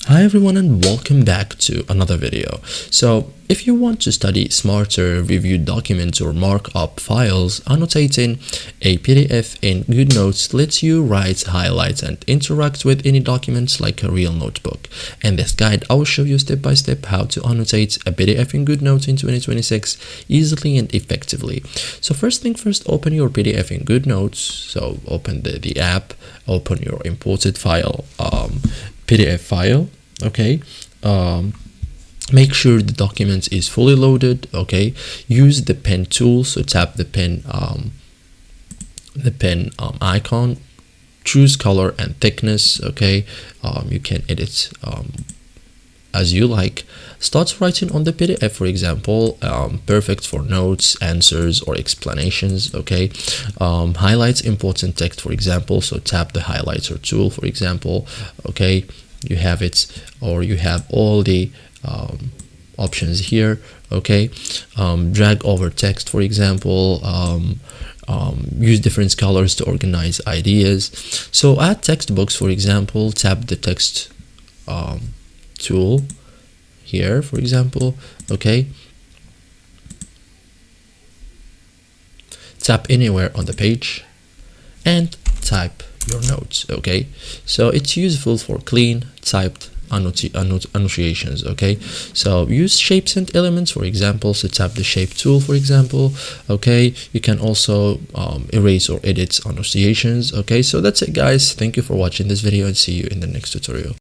Hi everyone and welcome back to another video. So if you want to study smarter, review documents or mark up files, annotating a PDF in Goodnotes lets you write, highlight and interact with any documents like a real notebook. In this guide, I will show you step by step how to annotate a PDF in Goodnotes in 2026 easily and effectively. So first thing first, open your PDF in Goodnotes. So open the app, open your imported file, PDF file. Okay, make sure the document is fully loaded. Okay, use the pen tool, so tap the pen icon, choose color and thickness. Okay, you can edit as you like. Start writing on the PDF, for example, perfect for notes, answers or explanations. Okay, highlights important text, for example, so tap the highlighter tool, for example. Okay, you have it, or you have all the options here. Okay, drag over text, for example, use different colors to organize ideas. So add textbooks, for example, tap the text tool here, for example. Okay, tap anywhere on the page and type your notes. Okay, so it's useful for clean typed annotations. Okay, so use shapes and elements, for example, so tap the shape tool, for example. Okay, you can also erase or edit annotations. Okay, so that's it guys, thank you for watching this video and see you in the next tutorial.